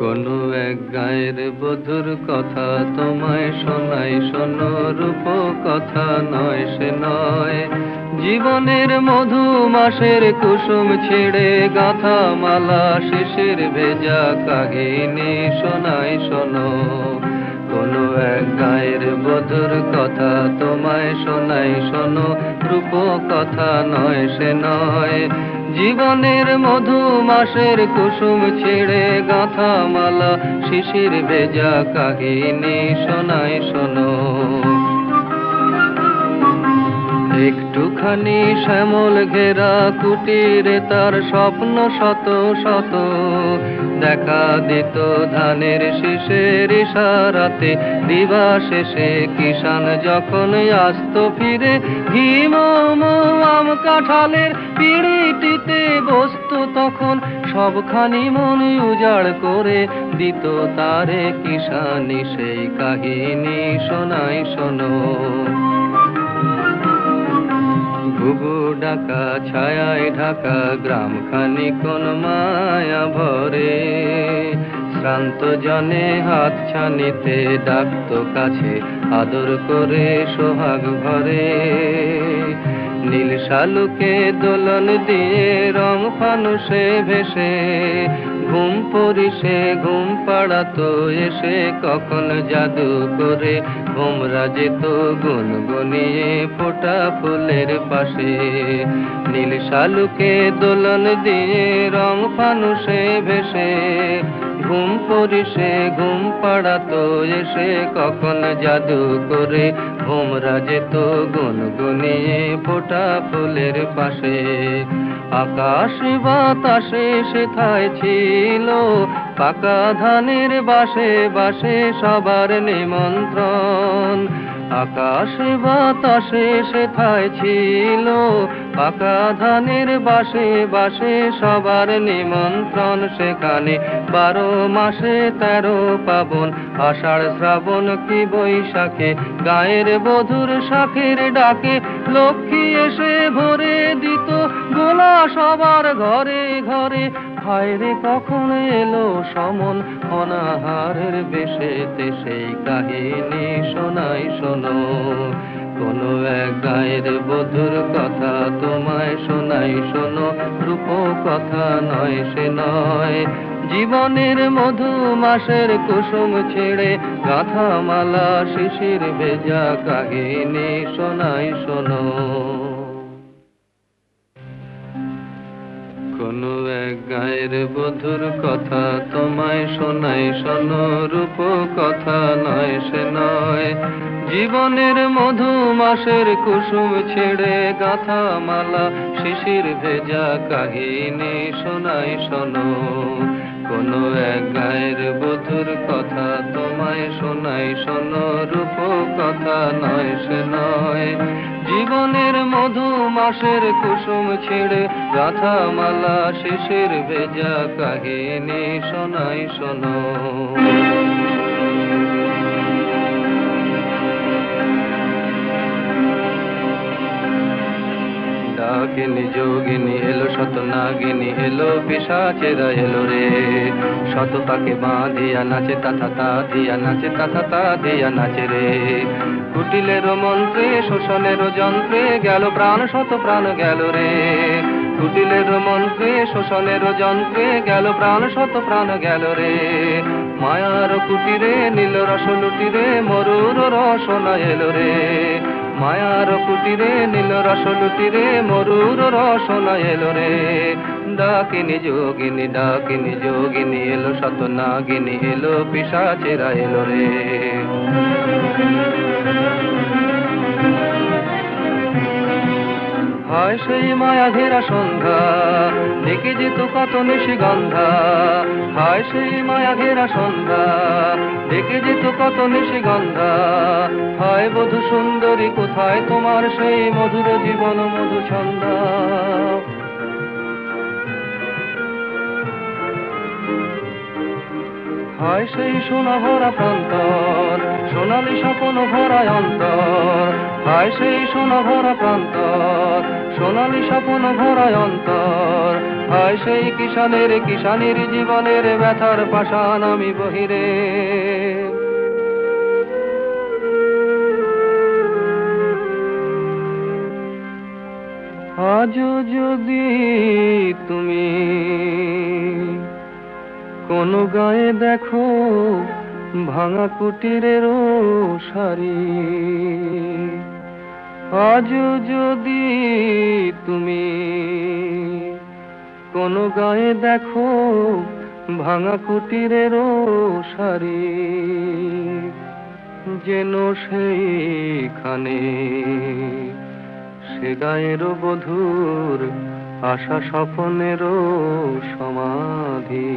কোনো এক গায়ের বধুর কথা তোমায় শোনাই, শোনো রূপ কথা নয় সে নয়। জীবনের মধু মাসের কুসুম ছিঁড়ে গাঁথা মালা শিশির ভেজা কাহিনী শোনাই শোনো। কোনো এক গায়ের বধুর কথা তোমায় শোনাই, শোনো রূপ কথা নয় সে নয়। জীবনের মধু মাসের কুসুম ছিঁড়ে গাঁথা মালা শিশির ভেজা কাহিনী শোনাই শোনো। একটুখানি শ্যামল ঘেরা কুটিরে তার স্বপ্ন শত শত, দেখা দিত ধানের শীষের ইশারাতে দিবা শেষে কিষান যখন আসত ফিরে। হিম আম কাঁঠালের পিঁড়িটিতে বসতো তখন সবখানি মন উজাড় করে দিত তারে কিষানি সেই কাহিনী শোনাই শোনো। ঘুঘু ডাকা ছায়ায় ঢাকা গ্রামখানি কোন মায়া ভরে, শ্রান্ত জনে হাত ছানিতে ডাকতো কাছে আদর করে সোহাগ ভরে। নীল শালুকে দোলন দিয়ে রং ফানুষে ভেসে ঘুম পরিশে ঘুম পাড়াতো এসে কখন জাদু করে ভোমরা যেত গুনগুনিয়ে ফোটা ফুলের পাশে। নীল শালুকে দোলন দিয়ে রং ফানুষে ভেসে ঘুম পরিশে ঘুম পাড়াতো এসে কখন জাদু করে ভোমরা যেত গুনগুনিয়ে ফোটা ফুলের পাশে। আকাশ বাতাসে সেথায় ছিল পাকা ধানের বাসে বাসে সবার নিমন্ত্রণ। আকাশ বাতাসে সেথায় ছিল পাকা ধানের বাসে বাসে সবার নিমন্ত্রণ। সেখানে 12 মাসে 13 পাবন, আষাঢ় শ্রাবণ কি বৈশাখে গায়ের বধুর শাখের ডাকে লক্ষ্মী এসে ভরে দিত গোলা সবার ঘরে ঘরে। হায়রে কখন এলো সমন অনাহারের বেশেতে সেই কাহিনী শোনাই শোনো। কোনো এক গায়ের বধুর কথা তোমায় শোনাই শোনো, রূপ কথা নয় সে নয়। জীবনের মধু মাসের কুসুম ছেড়ে গাঁথা মালা শিশির ভেজা কাহিনী শোনাই শোনো। কোনো এক গায়ের বধুর কথা তোমায় শোনাই শোনো, রূপ কথা নয় সে নয়। জীবনের মধু মাসের কুসুম ছেড়ে গাঁথা মালা শিশির ভেজা কাহিনী শোনাই শোনো। কোনো এক গায়ের বধুর কথা তোমায় শোনাই শোনো, রূপ কথা নয় সে নয়। জীবনের মধু মাসের কুসুম ছেড়ে গাঁথা মালা শিশির ভেজা কাহিনী শোনাই শোনো। ডাকিনী যোগিনী এলো শত নাগিনী এলো পিশাচেরা এলো রে। শত পাকে বাঁধিয়া নাচে তাথা তা দিয়া নাচে তাথা তা দিয়া নাচে রে। কুটিলের মন্ত্রে শোষণের যন্ত্রে গেল প্রাণ শত প্রাণ গেল রে। কুটিলের মন্ত্রে শোষণের যন্ত্রে গেল প্রাণ শত প্রাণ গেল রে। মায়ার কুটিরে নীল রস লুটিরে মরুর রসনা এলো রে। মায়ার কুটিরে নীল রস লুটিরে মরুর রসনা এলো রে। ডাকিনী যোগিনী এলো শত নাগিনী এলো পিশাচেরা এলো রে। হায় সেই মায়া ঘেরা সন্ধ্যা দেখে যেত কত নিশিগন্ধা। হায় সেই মায়া ঘেরা সন্ধ্যা দেখে যেত কত নিশিগন্ধা। হায় বধূ সুন্দরী কোথায় তোমার সেই মধুর জীবন মধু ছন্দা। হায় সেই সোনা ভরা প্রান্তর সোনালি স্বপ্ন ভরা অন্তর। হায় সেই সোনা ভরা প্রান্তর সোনালি স্বপ্ন ভরা অন্তর। হয় সেই কিষানের জীবনের ব্যথার পাষাণ আমি বহিরে। আজও যদি তুমি কোন গায়ে দেখো ভাঙা কুটিরের সারি, আজও যদি তুমি কোন গায়ে দেখো ভাঙা কুটিরের সারি, যেন সেইখানে সে গায়ের বধূর আশা স্বপনেরও সমাধি।